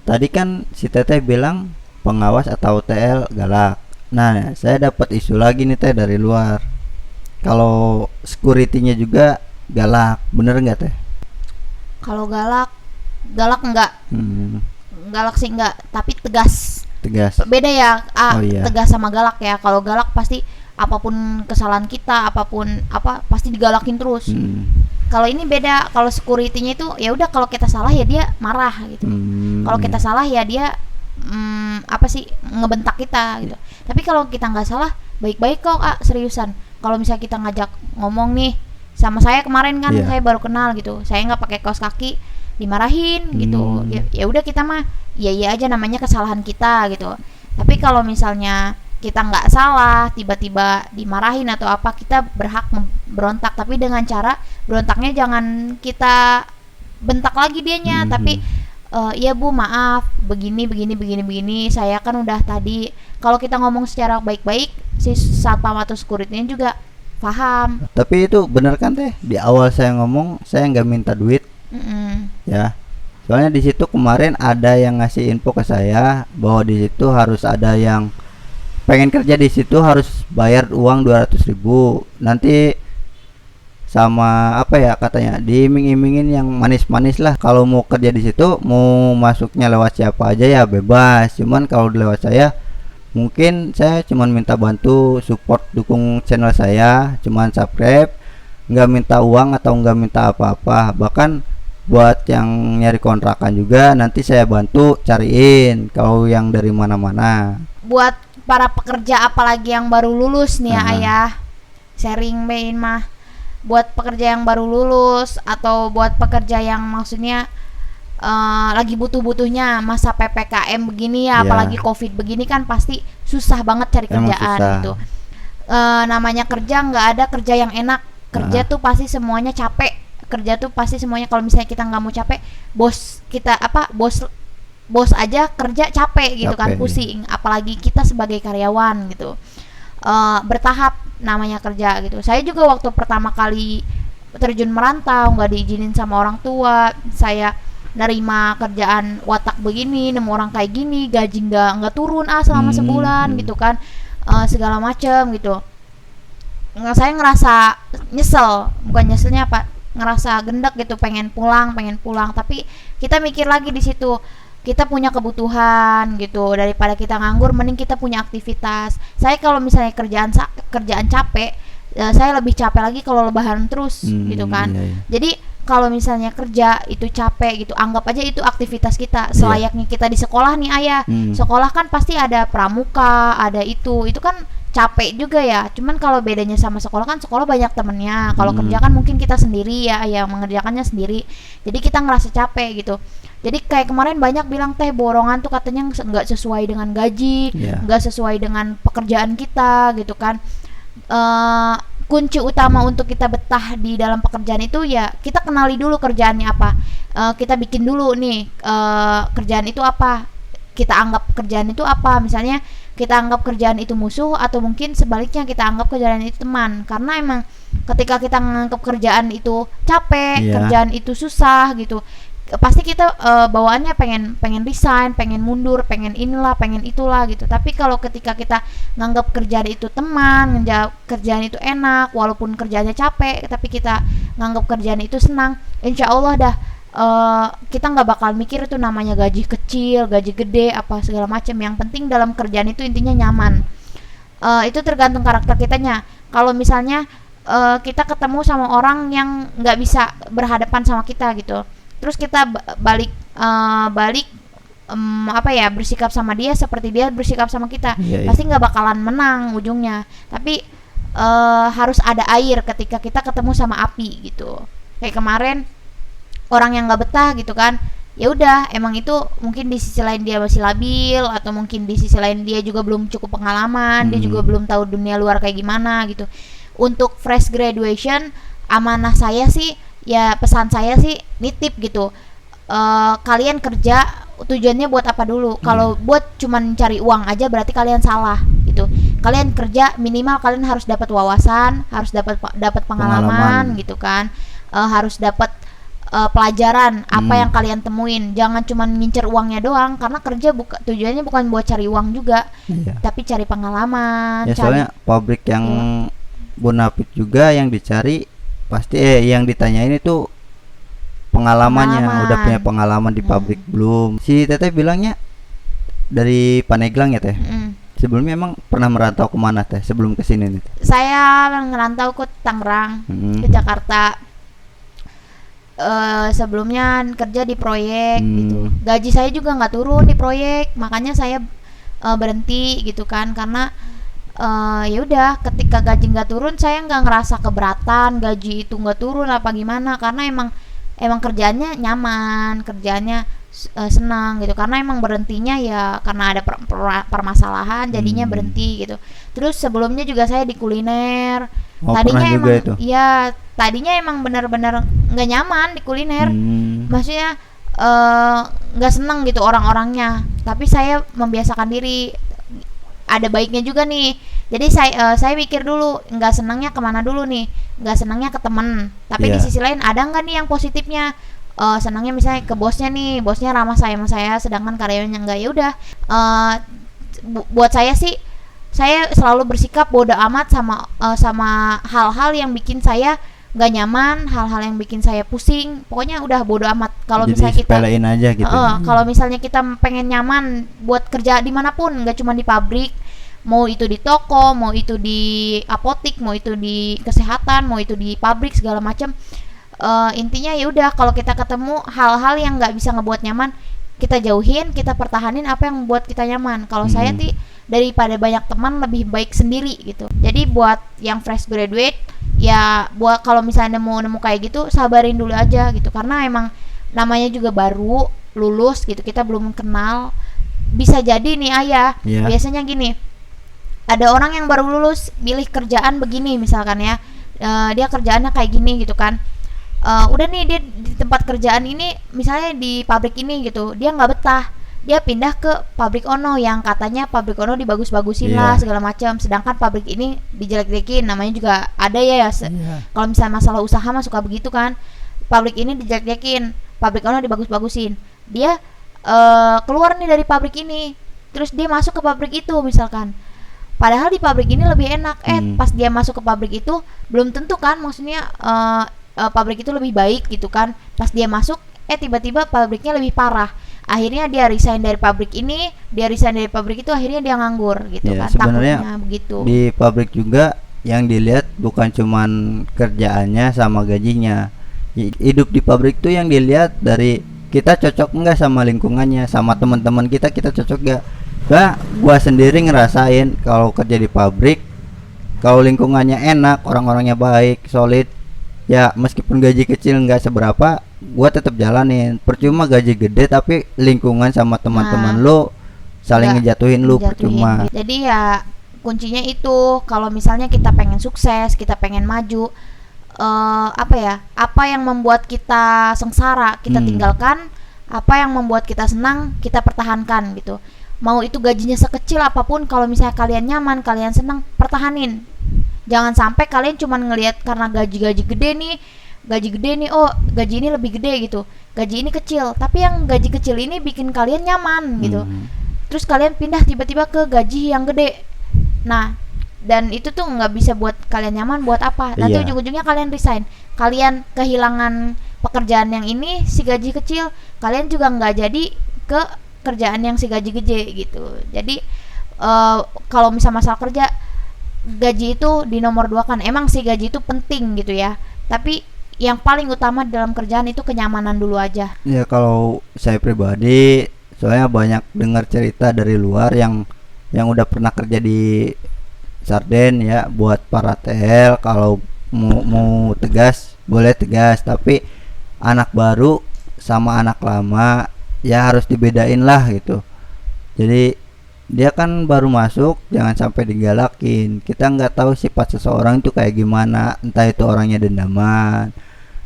tadi kan si Teteh bilang pengawas atau TL galak. Nah, saya dapat isu lagi nih Teh dari luar. Kalau security-nya juga galak, bener nggak Teh? Kalau galak, galak enggak, Hmm, galak sih enggak, tapi tegas. tegas. Beda ya, Oh iya. tegas sama galak ya. Kalau galak pasti apapun kesalahan kita, apapun apa pasti digalakin terus. Hmm, Kalau ini beda, kalau security-nya itu ya udah kalau kita salah ya dia marah gitu. Kalau kita iya. salah ya dia apa sih ngebentak kita gitu. Tapi kalau kita nggak salah, baik-baik kok seriusan. Kalau misalnya kita ngajak ngomong nih sama saya kemarin kan, Iya. saya baru kenal gitu, saya nggak pakai kaos kaki, dimarahin gitu. Ya udah kita mah iya iya aja, namanya kesalahan kita gitu. Tapi kalau misalnya kita nggak salah, tiba-tiba dimarahin atau apa, kita berhak berontak, tapi dengan cara berontaknya jangan kita bentak lagi dianya, tapi iya Bu maaf begini saya kan udah tadi. Kalau kita ngomong secara baik-baik, si satpam atau security juga paham. Tapi itu bener kan Teh? Di awal saya ngomong saya nggak minta duit ya. Soalnya di situ kemarin ada yang ngasih info ke saya bahwa di situ harus ada yang pengen kerja di situ harus bayar uang 200.000. Nanti sama apa ya katanya, diiming-imingin yang manis-manis lah. Kalau mau kerja di situ, mau masuknya lewat siapa aja ya bebas. Cuman kalau lewat saya, mungkin saya cuman minta bantu support, dukung channel saya, cuman subscribe, nggak minta uang atau nggak minta apa-apa. Bahkan buat yang nyari kontrakan juga nanti saya bantu cariin kalau yang dari mana-mana. Buat para pekerja apalagi yang baru lulus nih ya ayah, sharing main mah. Buat pekerja yang baru lulus atau buat pekerja yang maksudnya lagi butuh-butuhnya masa PPKM begini ya, apalagi COVID begini kan pasti susah banget cari kerjaan gitu. Namanya kerja, nggak ada kerja yang enak. Kerja tuh pasti semuanya capek. Kerja tuh pasti semuanya, kalau misalnya kita nggak mau capek, bos aja kerja capek gitu kan, pusing. Apalagi kita sebagai karyawan gitu. Bertahap namanya kerja gitu. Saya juga waktu pertama kali terjun merantau, nggak diizinin sama orang tua, saya nerima kerjaan watak begini, nemu orang kayak gini, gaji nggak turun selama sebulan gitu kan, segala macem gitu. Saya ngerasa nyesel, bukan nyeselnya apa, ngerasa gendek gitu, pengen pulang. Tapi kita mikir lagi di situ, kita punya kebutuhan gitu, daripada kita nganggur mending kita punya aktivitas. Saya kalau misalnya kerjaan capek, saya lebih capek lagi kalau lebaran terus gitu kan. Jadi kalau misalnya kerja itu capek gitu, anggap aja itu aktivitas kita selayaknya kita di sekolah nih ayah. Sekolah kan pasti ada pramuka, ada itu kan capek juga ya. Cuman kalau bedanya sama sekolah kan sekolah banyak temennya, kalau kerja kan mungkin kita sendiri ya ayah, mengerjakannya sendiri, jadi kita ngerasa capek gitu. Jadi kayak kemarin banyak bilang Teh borongan tuh katanya nggak sesuai dengan gaji, nggak sesuai dengan pekerjaan kita gitu kan. Kunci utama untuk kita betah di dalam pekerjaan itu ya kita kenali dulu kerjaannya apa. Kita bikin dulu nih kerjaan itu apa, kita anggap kerjaan itu apa. Misalnya kita anggap kerjaan itu musuh, atau mungkin sebaliknya kita anggap kerjaan itu teman. Karena emang ketika kita menganggap kerjaan itu capek, kerjaan itu susah gitu, pasti kita bawaannya pengen resign, pengen mundur, pengen inilah, pengen itulah gitu. Tapi kalau ketika kita nganggap kerjaan itu teman, nganggap kerjaan itu enak, walaupun kerjaannya capek, tapi kita nganggap kerjaan itu senang, insya Allah dah kita nggak bakal mikir itu namanya gaji kecil, gaji gede, apa segala macam. Yang penting dalam kerjaan itu intinya nyaman. Itu tergantung karakter kitanya. Kalau misalnya kita ketemu sama orang yang nggak bisa berhadapan sama kita gitu, terus kita balik bersikap sama dia seperti dia bersikap sama kita, pasti nggak bakalan menang ujungnya. Tapi harus ada air ketika kita ketemu sama api gitu. Kayak kemarin orang yang nggak betah gitu kan, ya udah, emang itu mungkin di sisi lain dia masih labil, atau mungkin di sisi lain dia juga belum cukup pengalaman, dia juga belum tahu dunia luar kayak gimana gitu. Untuk fresh graduation, amanah saya sih ya, pesan saya sih nitip gitu, kalian kerja tujuannya buat apa dulu. Kalau buat cuman cari uang aja berarti kalian salah gitu. Kalian kerja minimal kalian harus dapat wawasan, harus dapat pengalaman gitu kan, harus dapat pelajaran apa yang kalian temuin. Jangan cuma ngincer uangnya doang, karena kerja tujuannya bukan buat cari uang juga, tapi cari pengalaman. Ya soalnya pabrik yang bonafit juga yang dicari pasti yang ditanyain itu pengalamannya. Udah punya pengalaman di pabrik belum. Si Teteh bilangnya dari Pandeglang ya Teh. Sebelumnya emang pernah merantau kemana Teh sebelum kesini nih? Saya ngerantau ke Tangerang, ke Jakarta. Sebelumnya kerja di proyek gitu. Gaji saya juga nggak turun di proyek, makanya saya berhenti gitu kan, karena ya udah ketika gaji nggak turun saya nggak ngerasa keberatan gaji itu nggak turun apa gimana, karena emang kerjaannya nyaman, kerjaannya senang gitu, karena emang berhentinya ya karena ada permasalahan jadinya berhenti gitu. Terus sebelumnya juga saya di kuliner. Tadinya emang itu. Ya tadinya emang benar-benar nggak nyaman di kuliner, maksudnya nggak seneng gitu orang-orangnya, tapi saya membiasakan diri. Ada baiknya juga nih, jadi saya mikir dulu nggak senangnya kemana dulu nih, nggak senangnya ke temen, tapi di sisi lain ada nggak nih yang positifnya. Senangnya misalnya ke bosnya nih, bosnya ramah sama saya, sedangkan karyawannya enggak. Ya udah, buat saya sih, saya selalu bersikap bodo amat sama hal-hal yang bikin saya nggak nyaman, hal-hal yang bikin saya pusing. Pokoknya udah bodo amat. Kalau misalnya kita sepelein aja gitu. Kalau misalnya kita pengen nyaman buat kerja dimanapun, nggak cuma di pabrik, mau itu di toko, mau itu di apotik, mau itu di kesehatan, mau itu di pabrik, segala macam. Intinya ya udah, kalau kita ketemu hal-hal yang nggak bisa ngebuat nyaman, kita jauhin, kita pertahanin apa yang membuat kita nyaman. Kalau saya daripada banyak teman lebih baik sendiri gitu. Jadi buat yang fresh graduate ya, buat kalau misalnya nemu kayak gitu, sabarin dulu aja gitu, karena emang namanya juga baru lulus gitu, kita belum kenal. Bisa jadi nih ayah, biasanya gini, ada orang yang baru lulus milih kerjaan begini misalkan ya, dia kerjaannya kayak gini gitu kan. Udah nih dia di tempat kerjaan ini, misalnya di pabrik ini gitu, dia nggak betah, dia pindah ke pabrik Ono yang katanya pabrik Ono dibagus-bagusin lah segala macam, sedangkan pabrik ini dijelek-jelekin. Namanya juga ada ya, kalau misalnya masalah usaha mah suka begitu kan, pabrik ini dijelek-jelekin, pabrik Ono dibagus-bagusin. Dia keluar nih dari pabrik ini, terus dia masuk ke pabrik itu misalkan, padahal di pabrik ini lebih enak. Pas dia masuk ke pabrik itu belum tentu kan, maksudnya pabrik itu lebih baik gitu kan. Pas dia masuk tiba-tiba pabriknya lebih parah, akhirnya dia resign dari pabrik ini, akhirnya dia nganggur gitu kan. Sebenarnya begitu. Di pabrik juga yang dilihat bukan cuman kerjaannya sama gajinya. Hidup di pabrik tuh yang dilihat dari kita cocok enggak sama lingkungannya, sama teman-teman kita cocok enggak. Gua sendiri ngerasain kalau kerja di pabrik, kalau lingkungannya enak, orang-orangnya baik, solid, ya meskipun gaji kecil nggak seberapa, gua tetap jalanin. Percuma gaji gede tapi lingkungan sama teman-teman lo saling ngejatuhin lu, percuma. Jadi ya kuncinya itu, kalau misalnya kita pengen sukses, kita pengen maju, apa yang membuat kita sengsara kita tinggalkan, apa yang membuat kita senang kita pertahankan gitu. Mau itu gajinya sekecil apapun, kalau misalnya kalian nyaman, kalian senang, pertahanin. Jangan sampai kalian cuma ngelihat karena gaji gede nih, oh gaji ini lebih gede gitu, gaji ini kecil, tapi yang gaji kecil ini bikin kalian nyaman gitu. Terus kalian pindah tiba-tiba ke gaji yang gede. Nah, dan itu tuh nggak bisa buat kalian nyaman. Buat apa? Nanti ujung-ujungnya kalian resign, kalian kehilangan pekerjaan yang ini si gaji kecil, kalian juga nggak jadi ke kerjaan yang si gaji gede gitu. Jadi kalau misal masalah kerja, gaji itu di nomor 2 kan. Emang sih gaji itu penting gitu ya, tapi yang paling utama dalam kerjaan itu kenyamanan dulu aja. Ya kalau saya pribadi, soalnya banyak dengar cerita dari luar yang udah pernah kerja di Sarden ya, buat para TL kalau mau tegas boleh tegas, tapi anak baru sama anak lama ya harus dibedain lah gitu. Jadi dia kan baru masuk, jangan sampai digalakin. Kita nggak tahu sifat seseorang itu kayak gimana, entah itu orangnya dendaman.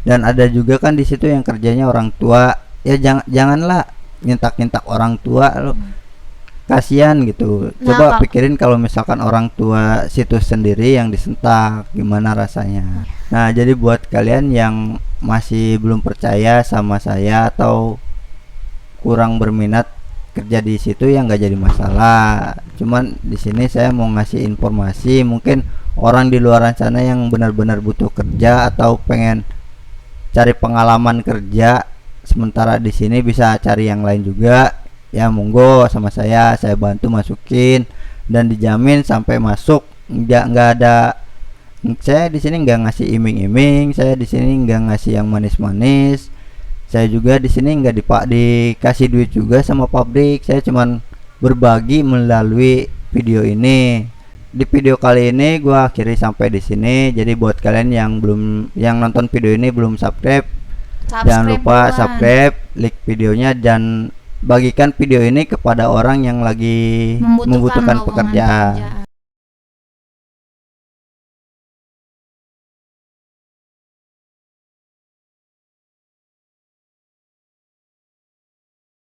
Dan ada juga kan di situ yang kerjanya orang tua, ya janganlah nyentak orang tua lo, kasihan gitu. Coba pikirin kalau misalkan orang tua situ sendiri yang disentak, gimana rasanya. Nah jadi buat kalian yang masih belum percaya sama saya atau kurang berminat kerja di situ, ya nggak jadi masalah. Cuman di sini saya mau ngasih informasi, mungkin orang di luar sana yang benar-benar butuh kerja atau pengen cari pengalaman kerja sementara di sini bisa cari yang lain juga, ya monggo sama saya bantu masukin dan dijamin sampai masuk. Nggak ada, saya di sini nggak ngasih iming-iming, saya di sini nggak ngasih yang manis-manis. Saya juga di sini nggak dikasih duit juga sama pabrik. Saya cuman berbagi melalui video ini. Di video kali ini gua akhiri sampai di sini. Jadi buat kalian yang nonton video ini belum subscribe, jangan lupa subscribe, like videonya, dan bagikan video ini kepada orang yang lagi membutuhkan pekerjaan.